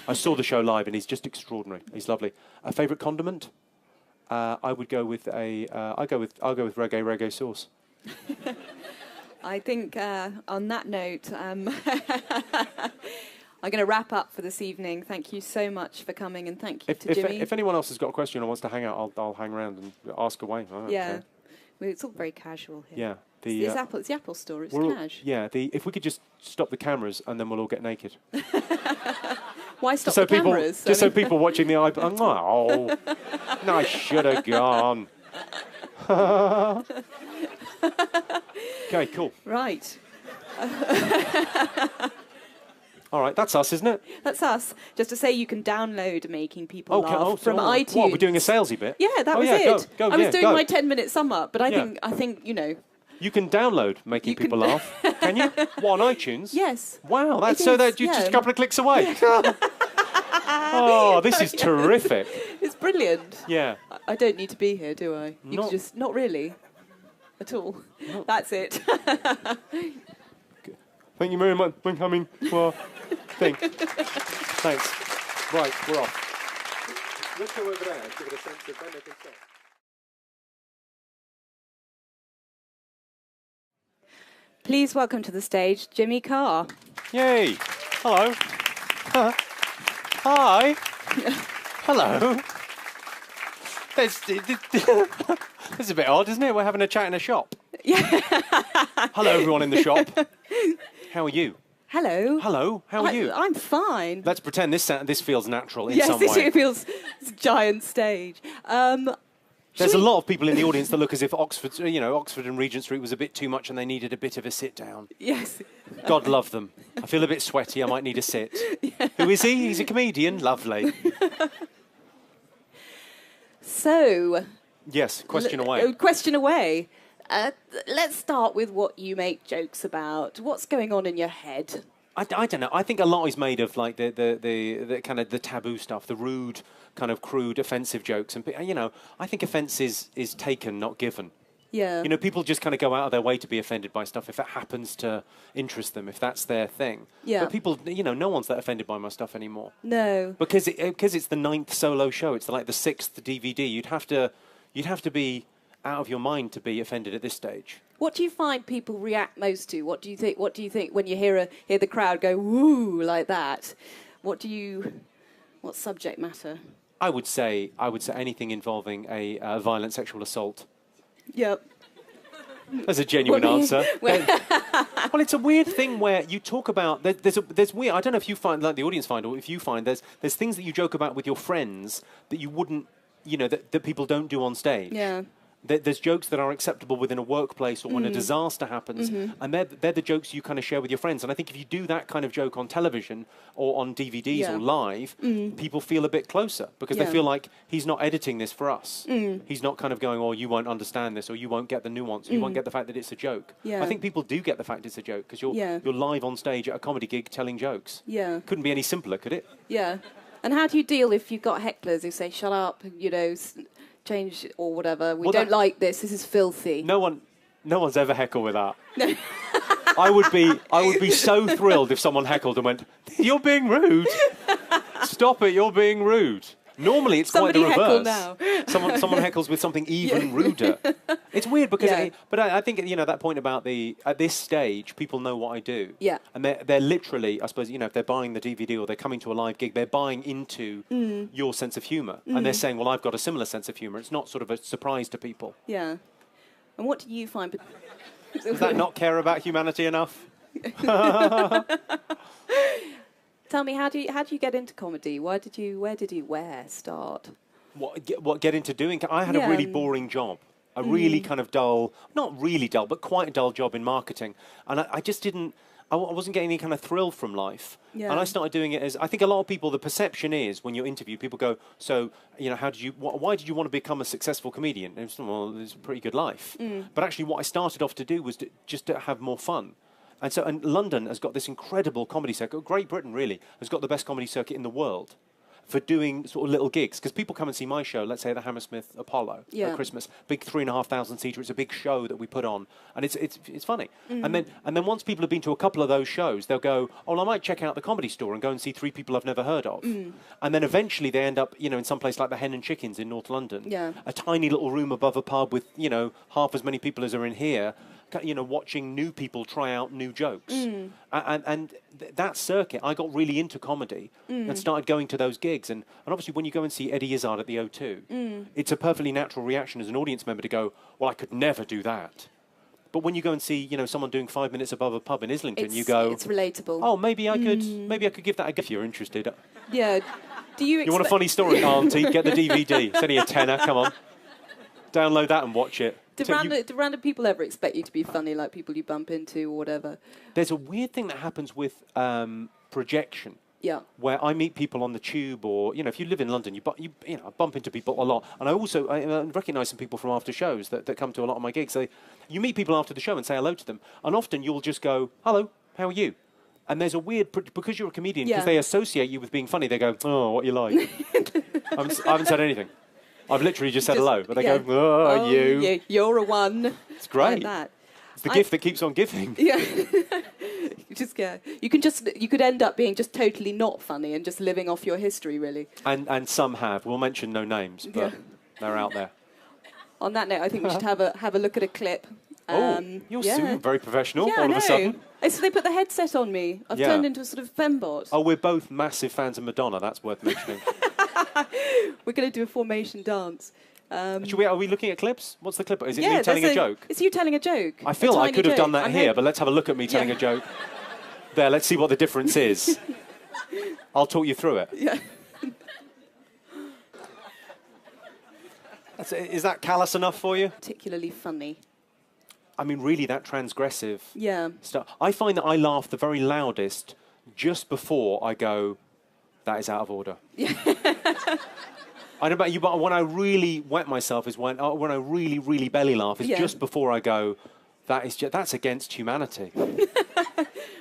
I saw the show live, and he's just extraordinary. He's lovely. A favourite condiment? I would go with I'll go with reggae sauce. I think on that note, I'm going to wrap up for this evening. Thank you so much for coming, and thank you to Jimmy. If anyone else has got a question or wants to hang out, I'll hang around and ask away. Yeah, well, it's all very casual here. Yeah, it's the Apple store. It's cash. If we could just stop the cameras and then we'll all get naked. Why stop the cameras? So people watching the iPad. Oh, no, I should have gone. Okay, cool. Right. All right, that's us, isn't it? That's us. Just to say, you can download Making People Laugh from oh, iTunes. What, we're doing a salesy bit? Yeah, that was yeah, it. Go, I was doing go. my 10-minute sum up, but I Yeah. think you know. You can download Making People Laugh, can you? What, on iTunes? Yes. Wow, that's It so is, that you're just a couple of clicks away. Oh, this is terrific. It's brilliant. Yeah. I don't need to be here, do I? You Not- can just not really, at all. That's it. Thank you very much for coming to our thing. Thanks. Right, we're off. Let's go over there. Give it a sense of when they can stop. Please welcome to the stage Jimmy Carr. Yay! Hello. Hi. Hello. This is a bit odd, isn't it? We're having a chat in a shop. Yeah. Hello, everyone in the shop. How are you? Hello. Hello. How are you? I'm fine. Let's pretend this feels natural in yes, some way. this feels it's a giant stage. There's a lot of people in the audience that look as if Oxford and Regent Street was a bit too much and they needed a bit of a sit down. Yes. God love them. I feel a bit sweaty. I might need a sit. Yeah. Who is he? He's a comedian. Lovely. So. Yes, question away. Question away. Let's start with what you make jokes about. What's going on in your head? I don't know. I think a lot is made of like the kind of the taboo stuff, the rude, kind of crude, offensive jokes, and I think offence is taken, not given. Yeah. You know, people just kind of go out of their way to be offended by stuff if it happens to interest them, if that's their thing. Yeah. But people, no one's that offended by my stuff anymore. No. Because it's the 9th solo show. It's like the 6th DVD. You'd have to be out of your mind to be offended at this stage. What do you find people react most to? What do you think when you hear the crowd go woo like that? What subject matter? I would say anything involving a violent sexual assault. Yep. That's a genuine answer. Well, it's a weird thing where you talk about there's weird. I don't know if you find, like the audience find, or if you find there's things that you joke about with your friends that you wouldn't, that people don't do on stage. Yeah. There's jokes that are acceptable within a workplace or when a disaster happens, and they're the jokes you kind of share with your friends. And I think if you do that kind of joke on television or on DVDs or live, people feel a bit closer because they feel like he's not editing this for us. He's not kind of going, oh, you won't understand this, or you won't get the nuance, or you won't get the fact that it's a joke. Yeah. I think people do get the fact it's a joke because you're live on stage at a comedy gig telling jokes. Yeah. Couldn't be any simpler, could it? Yeah. And how do you deal if you've got hecklers who say, shut up, change or whatever. We don't like this. This is filthy. No one's ever heckled with that. No. I would be so thrilled if someone heckled and went, "You're being rude. Stop it. You're being rude." Normally, it's Somebody quite the reverse. Heckle now. Someone heckles with something even ruder. It's weird because, I think that point about at this stage, people know what I do. Yeah. And they're literally, I suppose, if they're buying the DVD or they're coming to a live gig, they're buying into your sense of humour, and they're saying, "Well, I've got a similar sense of humour." It's not sort of a surprise to people. Yeah. And what do you find? Does that not care about humanity enough? Tell me, how do you get into comedy? Where did you start? What get into doing? I had a really boring job, a really kind of dull, not really dull, but quite a dull job in marketing, and I just didn't. I wasn't getting any kind of thrill from life, and I started doing it as I think a lot of people. The perception is when you're interviewed, people go, "So, how did you? Why did you want to become a successful comedian?" And it's, well, it's a pretty good life, but actually, what I started off to do was just to have more fun. And London has got this incredible comedy circuit. Great Britain, really, has got the best comedy circuit in the world for doing sort of little gigs. Because people come and see my show, let's say the Hammersmith Apollo at Christmas, big 3,500 seater. It's a big show that we put on, and it's funny. And then once people have been to a couple of those shows, they'll go, "Oh, well, I might check out the Comedy Store and go and see 3 people I've never heard of." And then eventually they end up, in some place like the Hen and Chickens in North London, a tiny little room above a pub with half as many people as are in here. Watching new people try out new jokes. And that circuit, I got really into comedy and started going to those gigs. And obviously when you go and see Eddie Izzard at the O2, it's a perfectly natural reaction as an audience member to go, well, I could never do that. But when you go and see, someone doing 5 minutes above a pub in Islington, you go... It's relatable. Oh, maybe I could give that a go if you're interested. Yeah. Do you want a funny story, Auntie? Get the DVD. It's only a tenner, come on. Download that and watch it. Do random people ever expect you to be funny, like people you bump into or whatever? There's a weird thing that happens with projection. Yeah. Where I meet people on the tube, or if you live in London, I bump into people a lot, and I recognise some people from after shows that come to a lot of my gigs. You meet people after the show and say hello to them, and often you'll just go, "Hello, how are you?" And there's a weird because you're a comedian, because they associate you with being funny. They go, "Oh, what you like?" I haven't said anything. I've literally just said hello, but they go, "Oh, you." Yeah, you're a one. It's great. Like that. It's the gift that keeps on giving. Yeah. You could end up being just totally not funny and just living off your history, really. And some have. We'll mention no names, but they're out there. On that note, I think we should have a look at a clip. You're soon very professional all of a sudden. So they put the headset on me. I've turned into a sort of fembot. Oh, we're both massive fans of Madonna. That's worth mentioning. We're going to do a formation dance. Are we looking at clips? What's the clip? Is it me telling a joke? It's you telling a joke. I feel I could have done that here, but let's have a look at me telling a joke. There, let's see what the difference is. I'll talk you through it. Yeah. Is that callous enough for you? Particularly funny. I mean, really, that transgressive stuff. I find that I laugh the very loudest just before I go, that is out of order. Yeah. I don't know about you, but when I really wet myself is when I really, really belly laugh is just before I go, that's against humanity.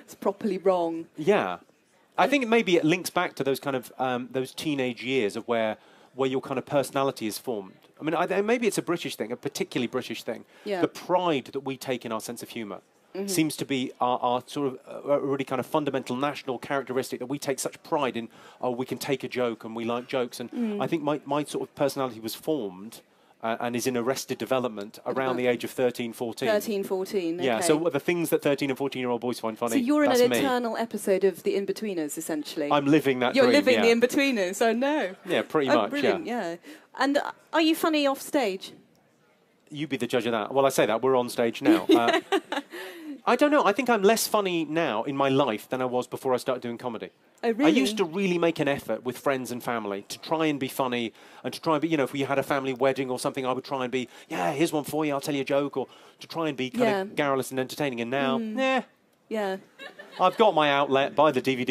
It's properly wrong. Yeah. I think maybe it links back to those kind of those teenage years of where your kind of personality is formed. I mean, maybe it's a British thing, a particularly British thing. Yeah. The pride that we take in our sense of humour seems to be our sort of a really kind of fundamental national characteristic, that we take such pride in, we can take a joke and we like jokes. And I think my sort of personality was formed and is in arrested development around the age of 13, 14. 13, 14, okay. Yeah, so the things that 13 and 14-year-old boys find funny, so you're in that's an me. eternal episode of The In-Betweeners, essentially. I'm living that You're dream, living The In-Betweeners, I know. Yeah, pretty much, brilliant, yeah. And are you funny off stage? You be the judge of that. Well, I say that, we're on stage now. I don't know, I think I'm less funny now in my life than I was before I started doing comedy. Oh, really? I used to really make an effort with friends and family to try and be funny and to try and be, if we had a family wedding or something, I would try and be, here's one for you, I'll tell you a joke, or to try and be kind of garrulous and entertaining. And now, Yeah. I've got my outlet, buy the DVD.